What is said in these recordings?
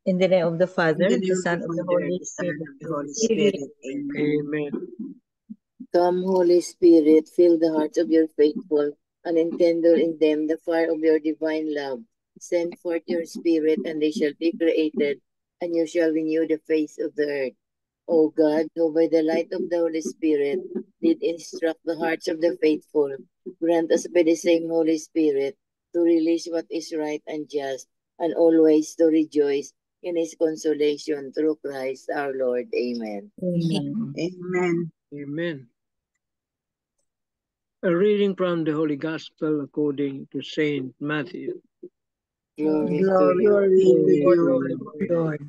In the name of the In Father, the name the of the Son, of the Father, Holy the Son, Spirit. and the Holy Spirit. Amen. Amen. Come, Holy Spirit, fill the hearts of your faithful, and enkindle in them the fire of your divine love. Send forth your Spirit, and they shall be created, and you shall renew the face of the earth. O God, who by the light of the Holy Spirit did instruct the hearts of the faithful, grant us by the same Holy Spirit to release what is right and just, and always to rejoice in his consolation through Christ our Lord. Amen. Amen. Amen. Amen. A reading from the Holy Gospel according to Saint Matthew. Glory to Glory you. Glory to Glory you, to Lord. you, Lord. Lord.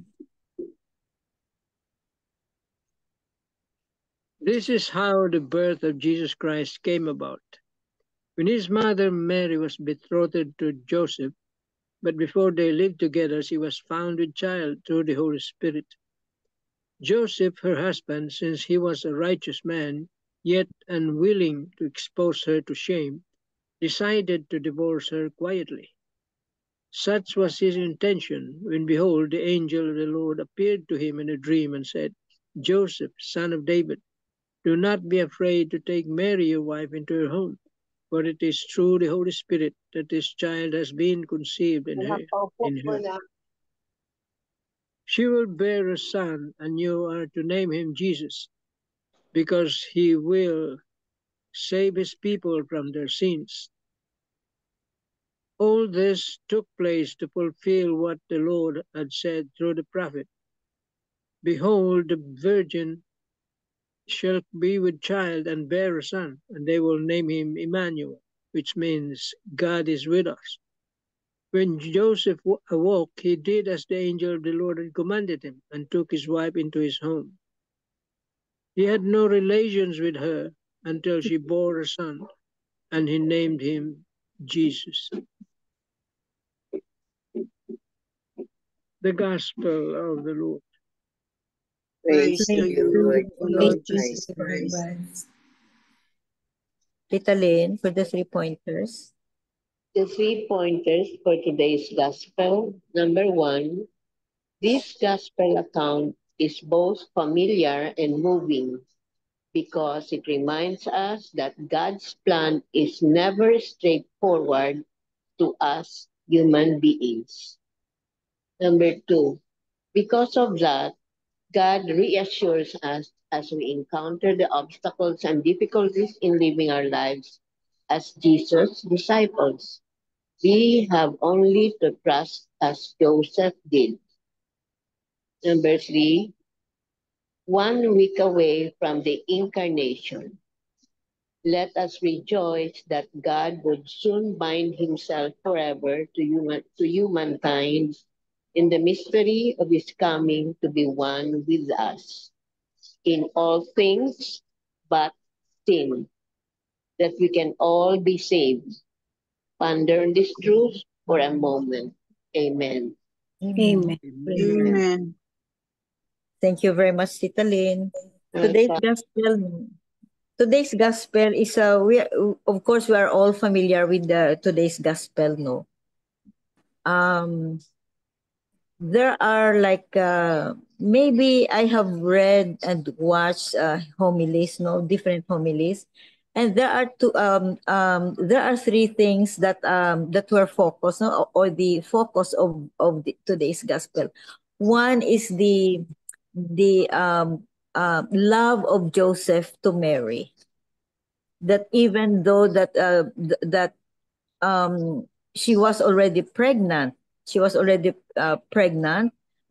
This is how the birth of Jesus Christ came about. When his mother Mary was betrothed to Joseph, but before they lived together, she was found with child through the Holy Spirit. Joseph, her husband, since he was a righteous man, yet unwilling to expose her to shame, decided to divorce her quietly. Such was his intention, when behold, the angel of the Lord appeared to him in a dream and said, Joseph, son of David, do not be afraid to take Mary your wife into your home, for it is through the Holy Spirit that this child has been conceived in her. She will bear a son, and you are to name him Jesus, because he will save his people from their sins. All this took place to fulfill what the Lord had said through the prophet. Behold, the virgin shall be with child and bear a son, and they will name him Emmanuel, which means God is with us. When Joseph awoke, he did as the angel of the Lord had commanded him, and took his wife into his home. He had no relations with her until she bore a son, and he named him Jesus. The Gospel of the Lord. Praise to Praise to you, you, Lord O Jesus Lord Christ. Jesus Christ. Tita Lynn for the 3 pointers. The 3 pointers for today's gospel. Number 1, this gospel account is both familiar and moving because it reminds us that God's plan is never straightforward to us human beings. Number 2, because of that, God reassures us as we encounter the obstacles and difficulties in living our lives as Jesus' disciples. We have only to trust as Joseph did. Number 3, 1 week away from the incarnation. Let us rejoice that God would soon bind himself forever to humankind in the mystery of his coming to be one with us in all things but sin, that we can all be saved. Ponder this truth for a moment. Amen. Amen. Amen. Amen. Thank you very much, Tita Lynn. Today's Welcome. gospel. Today's gospel is of course we are all familiar with the today's gospel, no. Um, there are like maybe I have read and watched homilies, no, different homilies, and there are three things that were focused, no, or the focus of today's gospel. One is the love of Joseph to Mary. That even though that she was already pregnant,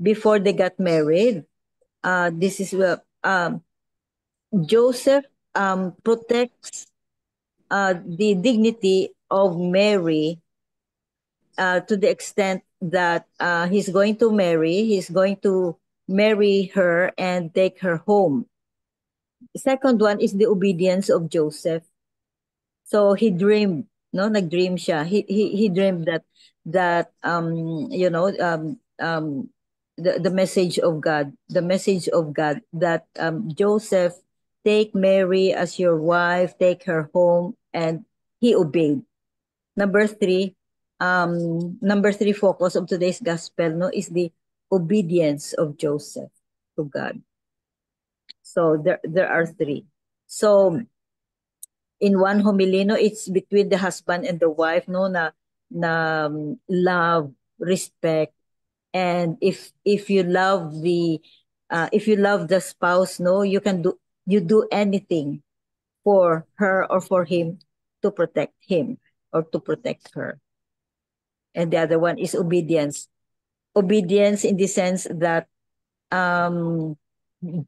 before they got married. This is Joseph protects the dignity of Mary to the extent that he's going to marry her and take her home. The second one is the obedience of Joseph. So he dreamed, no, nag-dream siya. He dreamed that the message of God, that Joseph take Mary as your wife, take her home, and he obeyed. Number three focus of today's gospel, no, is the obedience of Joseph to God. So there are three. So in one homily, no, it's between the husband and the wife, no, na love, respect, and if you love the spouse, no, you do anything for her or for him to protect him or to protect her. And the other one is obedience. Obedience in the sense that um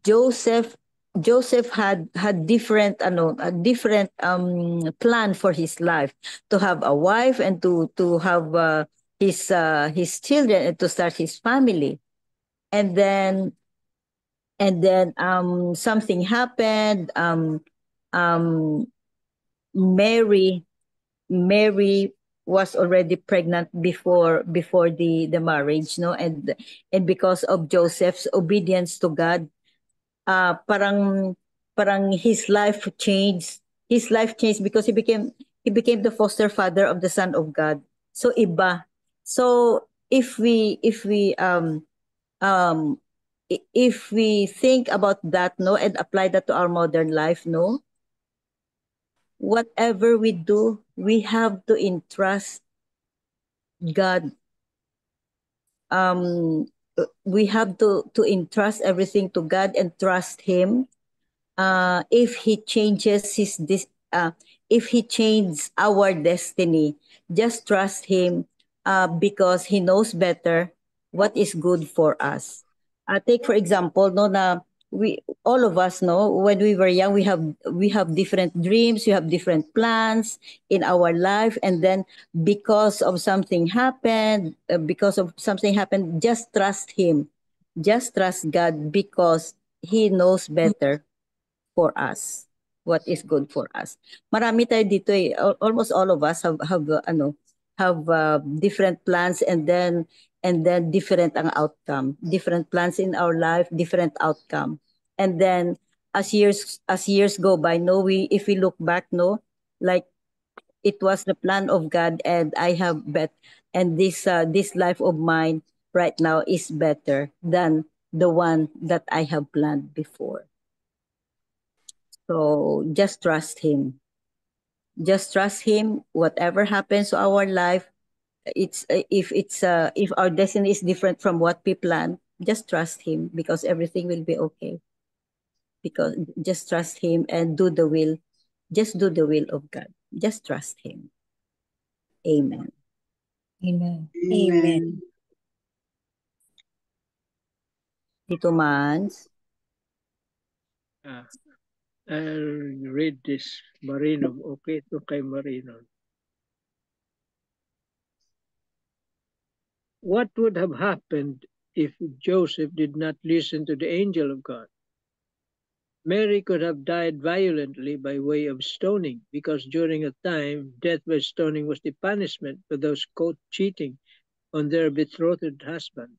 Joseph Joseph had different a different plan for his life, to have a wife and to have his children and to start his family. And then something happened. Um Mary Mary was already pregnant before the marriage, no, and because of Joseph's obedience to God, parang his life changed. His life changed because he became the foster father of the Son of God. So iba. So um if we think about that, no, and apply that to our modern life, no, whatever we do, we have to entrust God. Um we have to entrust everything to God and trust him. If he changes if he changes our destiny, just trust him, because he knows better what is good for us. Take for example, no, na we all of us know, when we were young, we have different dreams, we have different plans in our life, and then because of something happened, just trust him, just trust God, because he knows better for us, what is good for us. Marami tayo dito eh. Almost all of us have different plans, and then different ang outcome. Different plans in our life, different outcome. And then as years go by, no, if we look back, no, like it was the plan of God, and I have bet and this life of mine right now is better than the one that I have planned before. So just trust him. Just trust him. Whatever happens to our life, if our destiny is different from what we planned, just trust him, because everything will be okay. Because just trust him and do the will. Just do the will of God. Just trust him. Amen. Amen. Amen. Tito Mans. I'll read this Marino. Okay, to kay Marino. What would have happened if Joseph did not listen to the angel of God? Mary could have died violently by way of stoning, because during a time, death by stoning was the punishment for those caught cheating on their betrothed husband.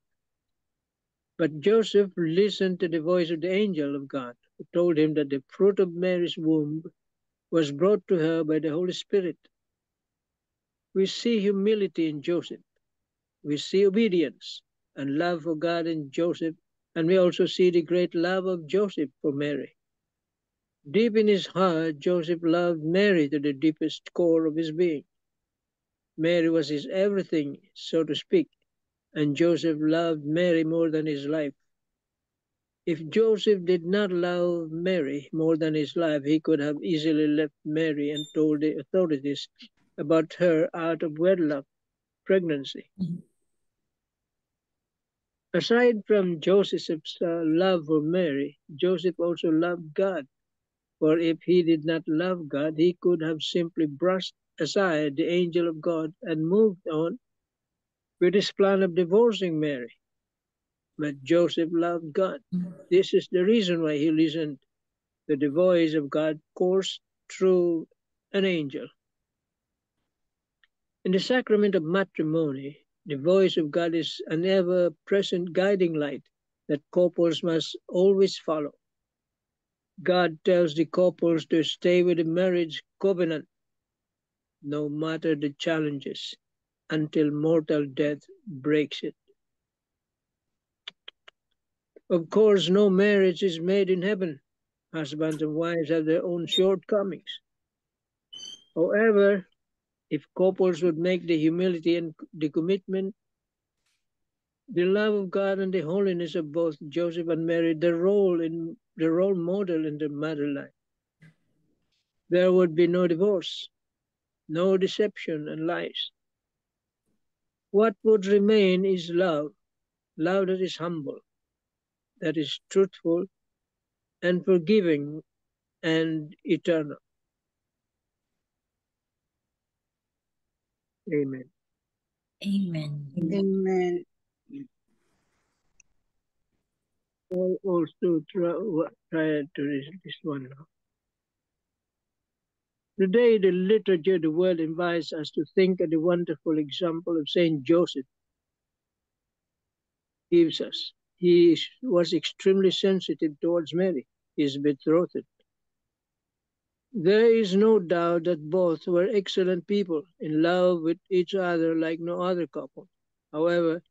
But Joseph listened to the voice of the angel of God, who told him that the fruit of Mary's womb was brought to her by the Holy Spirit. We see humility in Joseph. We see obedience and love for God in Joseph, and we also see the great love of Joseph for Mary. Deep in his heart, Joseph loved Mary to the deepest core of his being. Mary was his everything, so to speak, and Joseph loved Mary more than his life. If Joseph did not love Mary more than his life, he could have easily left Mary and told the authorities about her out of wedlock pregnancy. Aside from Joseph's love for Mary, Joseph also loved God. For if he did not love God, he could have simply brushed aside the angel of God and moved on with his plan of divorcing Mary. But Joseph loved God. This is the reason why he listened to the voice of God coursed through an angel. In the sacrament of matrimony, the voice of God is an ever-present guiding light that couples must always follow. God tells the couples to stay with the marriage covenant, no matter the challenges, until mortal death breaks it. Of course, no marriage is made in heaven. Husbands and wives have their own shortcomings. However, if couples would make the humility and the commitment, the love of God and the holiness of both Joseph and Mary, the role model in the married life, there would be no divorce, no deception and lies. What would remain is love that is humble, that is truthful and forgiving and eternal. Amen. Amen. Amen. I'll also try to read this one now. Today, the liturgy of the world invites us to think of the wonderful example of Saint Joseph gives us. He was extremely sensitive towards Mary, his betrothed. There is no doubt that both were excellent people, in love with each other like no other couple. However,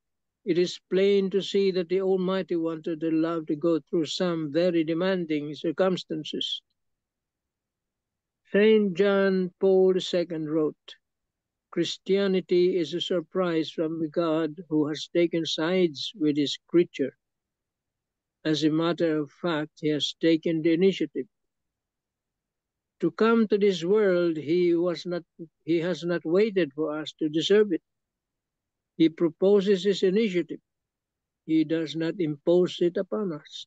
it is plain to see that the Almighty wanted their love to go through some very demanding circumstances. Saint John Paul II wrote, "Christianity is a surprise from God who has taken sides with his creature. As a matter of fact, he has taken the initiative. To come to this world, he has not waited for us to deserve it. He proposes his initiative. He does not impose it upon us.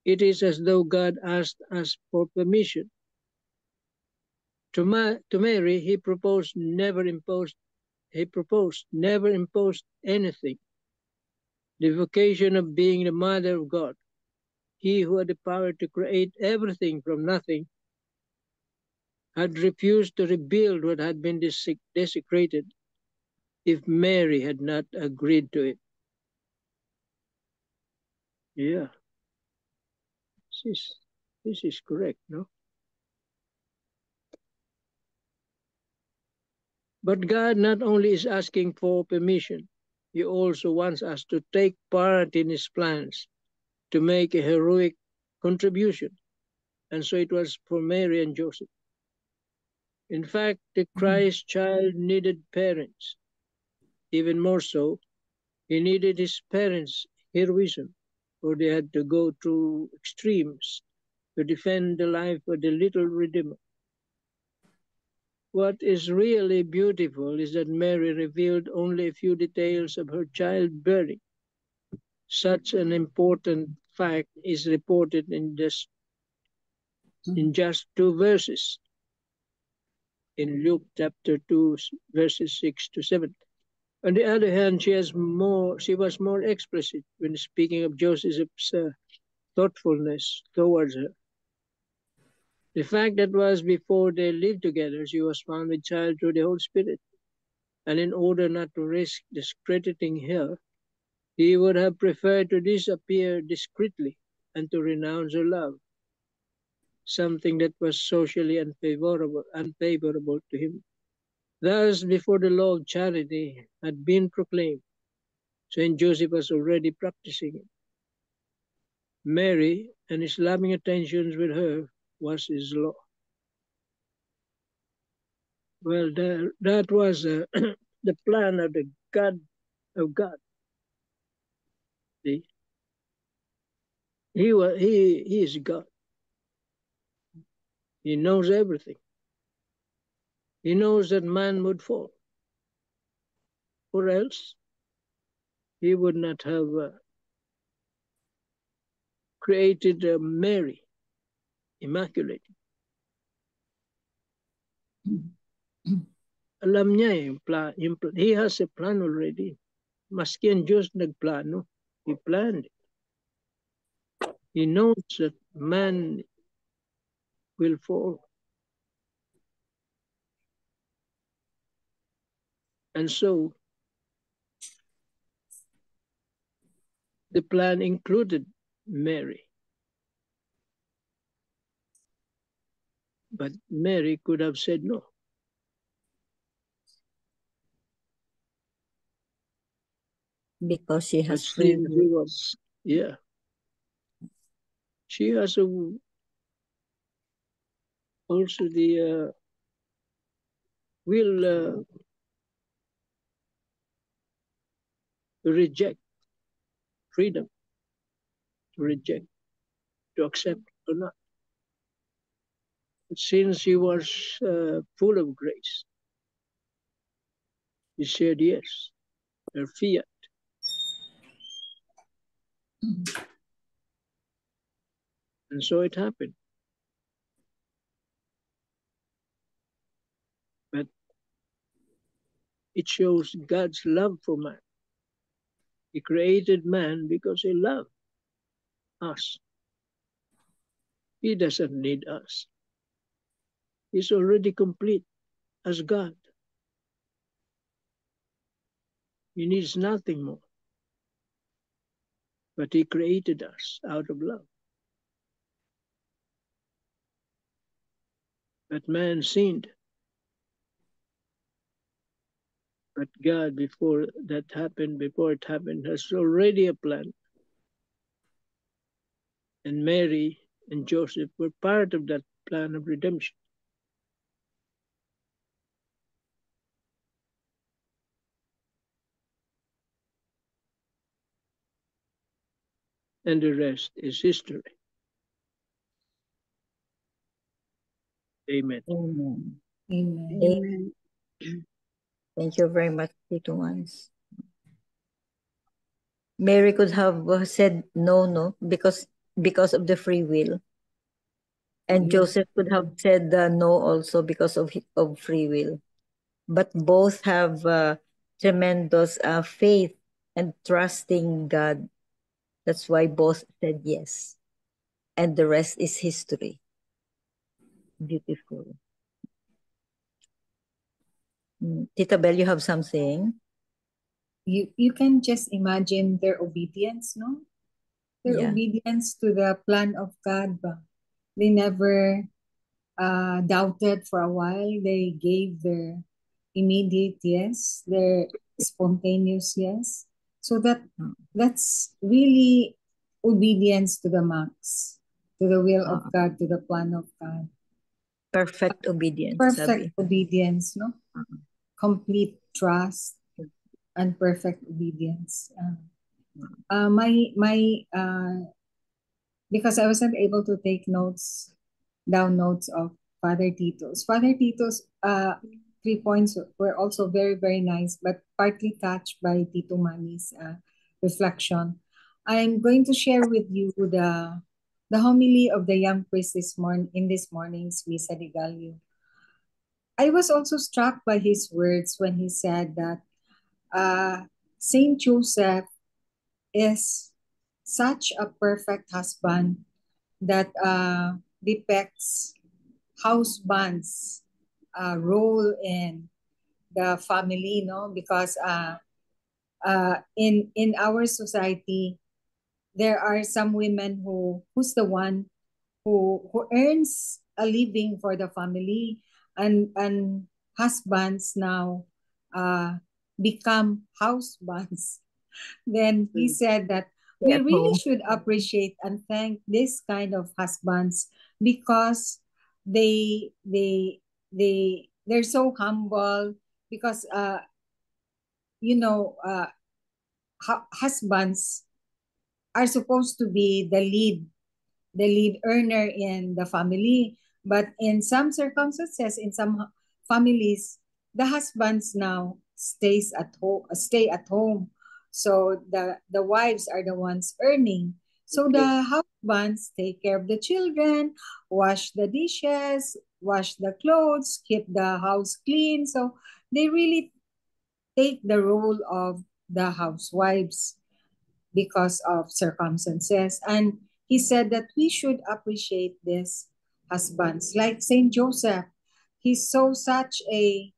It is as though God asked us for permission. To Mary, he proposed, never imposed anything. The vocation of being the mother of God, he who had the power to create everything from nothing, had refused to rebuild what had been desecrated if Mary had not agreed to it." Yeah, this is correct, no? But God not only is asking for permission, he also wants us to take part in his plans, to make a heroic contribution. And so it was for Mary and Joseph. In fact, the Christ child needed parents. Even more so, he needed his parents' heroism, for they had to go through extremes to defend the life of the little Redeemer. What is really beautiful is that Mary revealed only a few details of her childbearing. Such an important fact is reported in just 2 verses in Luke chapter 2, verses 6 to 7. On the other hand, she was more explicit when speaking of Joseph's thoughtfulness towards her. The fact that was before they lived together, she was found with child through the Holy Spirit. And in order not to risk discrediting her, he would have preferred to disappear discreetly and to renounce her love, something that was socially unfavorable to him. Thus, before the law of charity had been proclaimed, Saint Joseph was already practicing it. Mary and his loving attentions with her was his law. Well, that was the plan of the God of God. See? He is God. He knows everything. He knows that man would fall, or else he would not have created Mary, immaculate. Alam niya yung he has a plan already. Maski ang Diyos nagplano, he planned it. He knows that man will fall. And so the plan included Mary. But Mary could have said no. Because she has free will. Yeah. she has also the will to reject freedom, to reject, to accept or not. But since she was full of grace, she said yes, her fiat. And so it happened. But it shows God's love for man. He created man because he loved us. He doesn't need us. He's already complete as God. He needs nothing more. But he created us out of love. But man sinned. But God, before it happened, has already a plan. And Mary and Joseph were part of that plan of redemption. And the rest is history. Amen. Amen. Amen. Amen. Thank you very much, Tito Mans. Mary could have said no, because of the free will. And Joseph could have said no also because of free will. But both have tremendous faith and trusting God. That's why both said yes. And the rest is history. Beautiful. Tita Belle, you have something? You can just imagine their obedience, no? Their Yeah. obedience to the plan of God. They never doubted for a while. They gave their immediate yes, their spontaneous yes. So that's really obedience to the max, to the will of God, to the plan of God. Perfect obedience, Perfect sabi. obedience, no? Complete trust and perfect obedience. Because I wasn't able to take down notes of Father Tito's. Father Tito's 3 points were also very, very nice, but partly touched by Tito Manny's reflection. I'm going to share with you the homily of the young priest in this morning's Misa de Gallo. I was also struck by his words when he said that Saint Joseph is such a perfect husband that depicts husband's role in the family, no? Because in our society, there are some women who's the one who earns a living for the family, and husbands now become husbands. Then he said that we At really home. should appreciate and thank this kind of husbands because they're so humble, because husbands are supposed to be the lead earner in the family. But in some circumstances, in some families, the husbands now stay at home. So the wives are the ones earning. So the husbands take care of the children, wash the dishes, wash the clothes, keep the house clean. So they really take the role of the housewives because of circumstances. And he said that we should appreciate these husbands. Like Saint Joseph, he's such a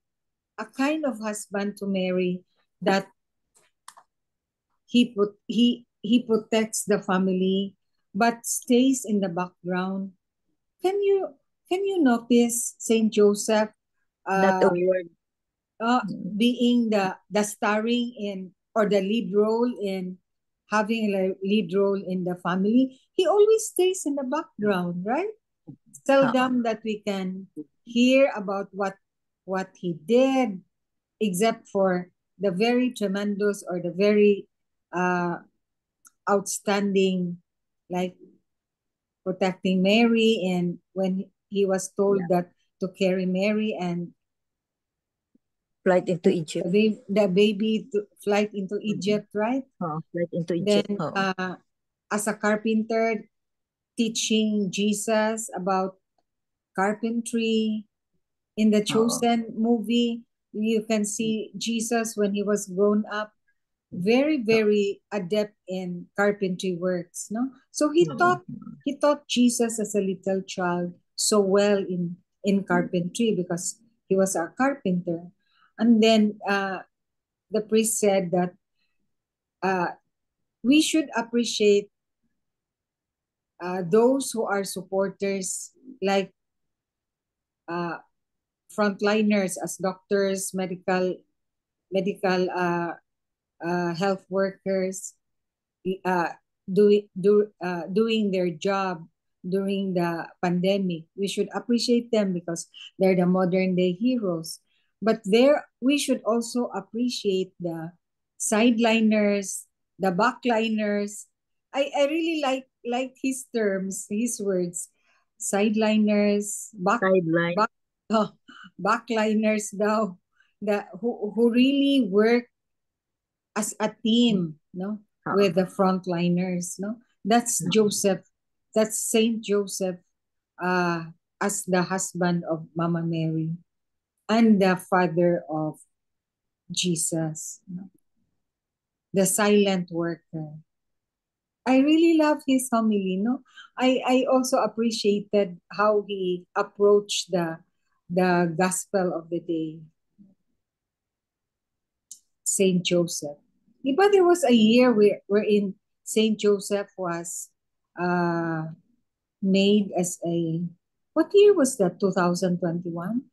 kind of husband to Mary that he protects the family but stays in the background. Can you notice Saint Joseph That award. being the starring in, or the lead role in having a lead role in the family, he always stays in the background, right? Seldom that we can hear about what he did, except for the very tremendous or the very outstanding, like protecting Mary, and when he was told that to carry Mary and Flight into Egypt. the baby to flight into Egypt, right? Flight into Egypt. Then as a carpenter, teaching Jesus about carpentry. In the Chosen movie, you can see Jesus when he was grown up, very very adept in carpentry works, no? So he taught Jesus as a little child so well in carpentry because he was a carpenter. And then the priest said that we should appreciate those who are supporters, like frontliners as doctors, medical health workers, doing their job during the pandemic. We should appreciate them because they're the modern day heroes. But we should also appreciate the sideliners, the backliners. I really like his terms, his words. Sideliners, backliners daw, who really work as a team, no, with the frontliners, no. That's Joseph. That's Saint Joseph, as the husband of Mama Mary and the father of Jesus, no? The silent worker. I really love his homily, no. I also appreciated how he approached the gospel of the day. Saint Joseph. Diba there was a year wherein Saint Joseph was made as a, what year was that? 2021?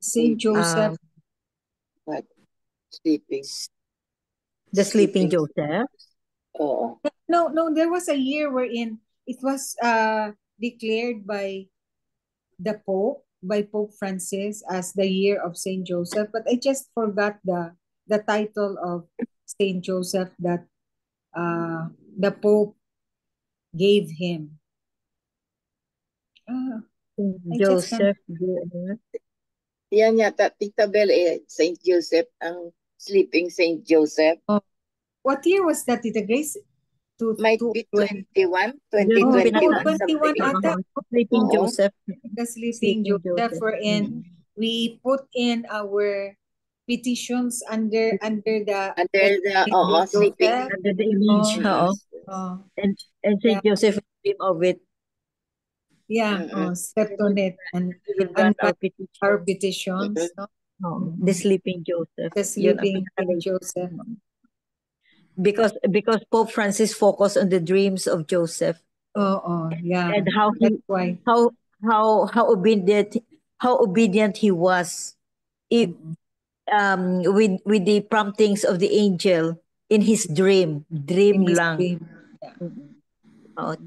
Saint Joseph. What? Sleeping. The sleeping Joseph. Oh. No, there was a year wherein it was declared by the Pope, by Pope Francis, as the year of Saint Joseph, but I just forgot the title of Saint Joseph that the Pope gave him. Joseph. Yan yata, Tita Bel, Saint Joseph, ang sleeping Saint Joseph. Oh. What year was that, Tita Grace? Might be 2021 ata. Sleeping Joseph. The sleeping Joseph, wherein we put in our petitions under the sleeping under the image. And Saint Joseph dream of it. Slept on it and our petitions. The sleeping Joseph. The sleeping Joseph. Because Pope Francis focused on the dreams of Joseph. And how obedient he was, with the promptings of the angel in his dream lang.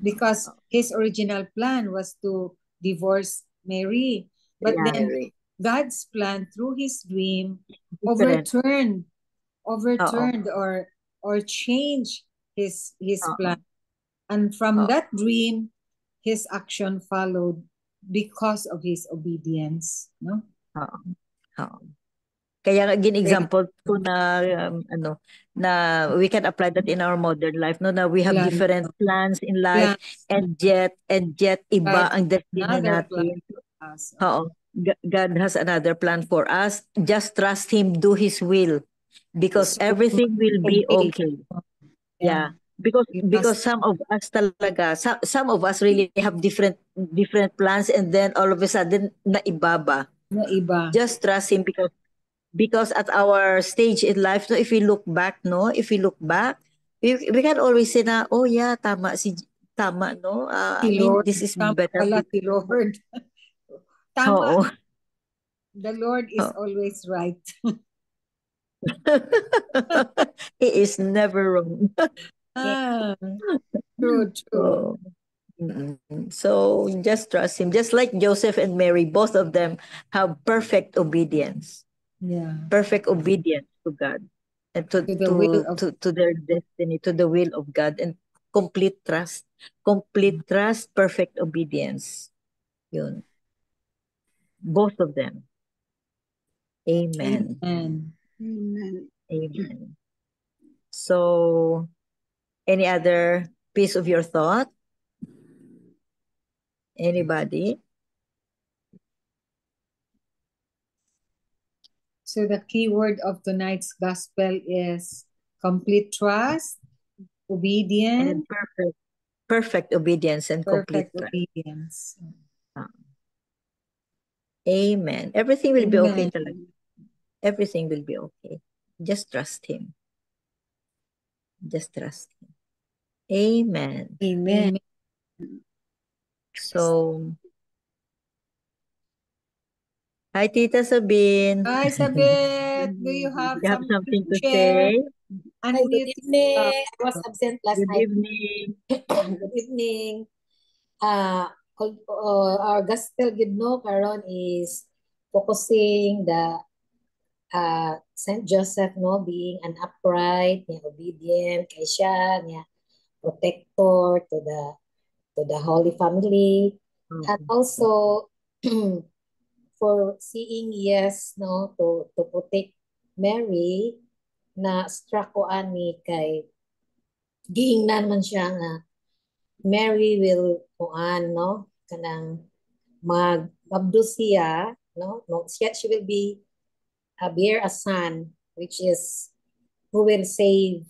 Because his original plan was to divorce Mary, but then God's plan through his dream overturned or changed his plan, and from that dream his action followed because of his obedience, no. Kaya nga example ko na na we can apply that in our modern life, no, na we have different plans in life, and yet iba ang destiny natin. God has another plan for us. Just trust him, do his will, because everything will be okay. Because some of us talaga, some of us really have different plans, and then all of a sudden naiba. Just trust him, because at our stage in life, no, if we look back, we can always say na, oh yeah, tama, no, I mean, this is better. Lord. Tama. The Lord is always right. He is never wrong. Ah, true, true. So, so just trust him. Just like Joseph and Mary, both of them have perfect obedience. Yeah. Perfect obedience to God and To the will of to their destiny, to the will of God, and complete trust. Complete trust, perfect obedience. Yun. Both of them. Amen. Amen. Amen. Amen. So, any other piece of your thought? Anybody? So the key word of tonight's gospel is complete trust, And obedience, perfect obedience and complete perfect trust. obedience. Amen. Everything will be okay Amen. talaga. Everything will be okay. Just trust him. Just trust him. Amen. Amen. So, hi, Tita Sabine. Hi, Sabit. Do you have You have something something to to share? say? Hi, good Unmute. evening. I was absent last Good night. evening. Good evening. Our gospel gidno karon is focusing the Saint Joseph no being an upright, niya obedient kay siya, niya protector to the Holy Family, and Okay. also for seeing yes no to protect Mary na struck ko ani kay giingnan man siya nga Mary will kuan no kanang magabdo siya no she will be bear a son which is who will save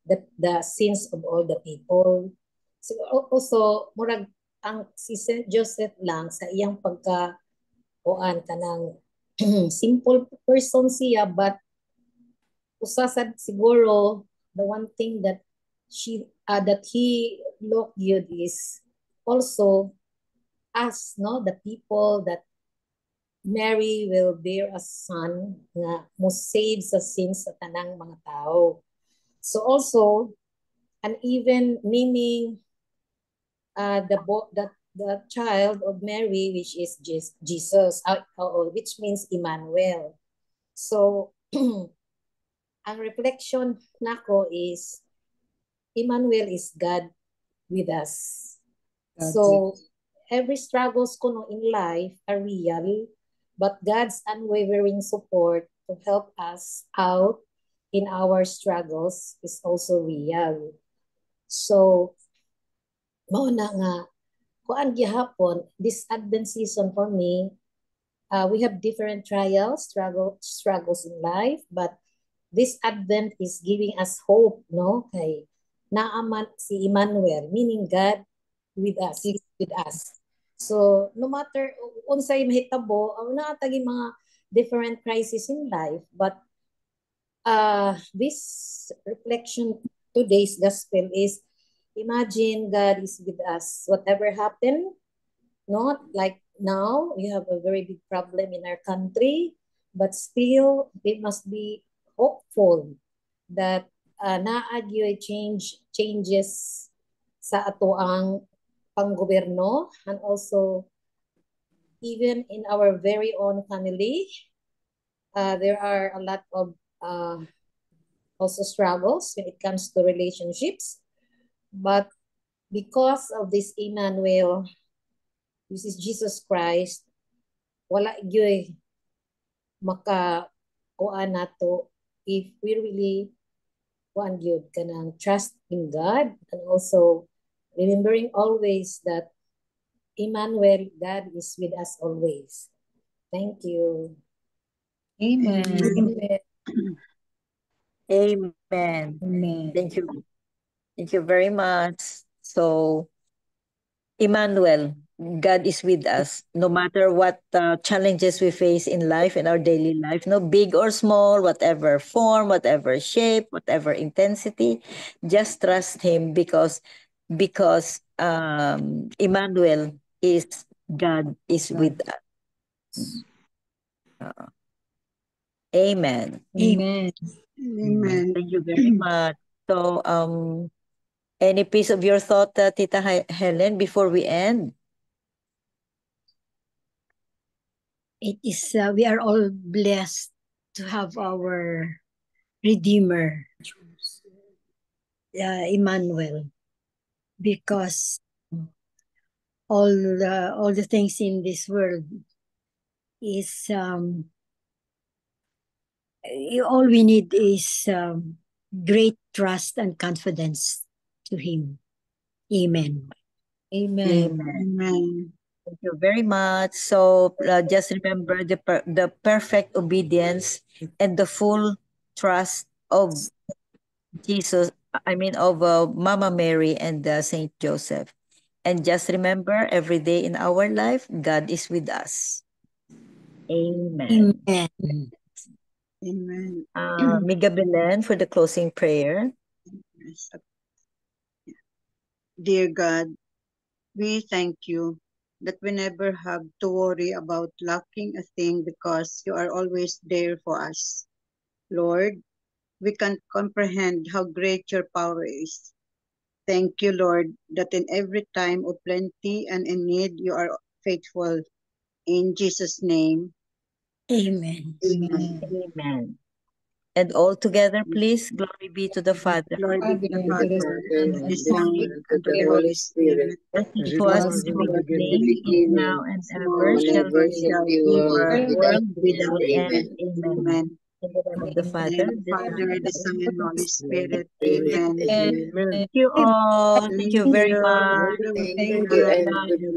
the sins of all the people. So also murag ang si Saint Joseph lang sa iyang pagka kuan kanang simple person siya but usasad siguro the one thing that he looked good is also us no the people that Mary will bear a son nga mo save sa sins sa tanang mga tao. So also and even naming the child of Mary which is Jesus which means Emmanuel. So ang reflection nako is Emmanuel is God with us. God So every struggles ko no in life are real, but God's unwavering support to help us out in our struggles is also real. So mao na nga kuan gihapon this Advent season for me, we have different trials, struggles in life, but this Advent is giving us hope, no? Kay naaman si Emmanuel, meaning God with us, is with us. So no matter unsay mahitabo, na tagi mga different crises in life, but this reflection today's gospel is imagine God is with us. Whatever happened, not like now we have a very big problem in our country, but still we must be hopeful that naagyo'y changes sa ato ang panggoberno and also even in our very own family, there are a lot of also struggles when it comes to relationships. But because of this Emmanuel, this is Jesus Christ, wala gyoy maka kuan nato if we really kuan gyud kanang trust in God and also remembering always that Emmanuel, God is with us always. Thank you. Amen. Amen. Amen. Amen. Thank you. Thank you very much. So, Emmanuel, God is with us no matter what challenges we face in life, in our daily life, no big or small, whatever form, whatever shape, whatever intensity, just trust Him because Emmanuel is God is with us. Amen. Amen. Amen. Thank you very much. So, any piece of your thought, Tita Helen, before we end? It is, we are all blessed to have our Redeemer, Emmanuel, because all the things in this world is all we need is great trust and confidence to Him. Amen. Amen. Amen. Thank you very much. So, just remember the perfect obedience and the full trust of Jesus. I mean, of Mama Mary and Saint Joseph. And just remember, every day in our life, God is with us. Amen. Amen. Amen. Miga Belen for the closing prayer. Yes. Dear God, we thank you that we never have to worry about lacking a thing because you are always there for us. Lord, we can't comprehend how great your power is. Thank you, Lord, that in every time of plenty and in need, you are faithful. In Jesus' name, Amen. amen. Amen. And all together, please, glory be to the Father. Glory be to the To the Father, Father, and to the and the Son, Son, to and to the the Holy Holy Spirit, Spirit, As As it it was was in in the the from the beginning, beginning, is now, beginning, and now ever and shall never ever be, shall shall be be, world world world without without without end. end. end. Amen. Amen. Amen. In the name of the In the Father, name of the the Son, Father, and the the Son, and the Holy Holy Spirit. Spirit. Spirit. Amen. Amen. Amen. Thank you all. Thank Thank you very you. much. Have a Thank good Good you night. and night. good night.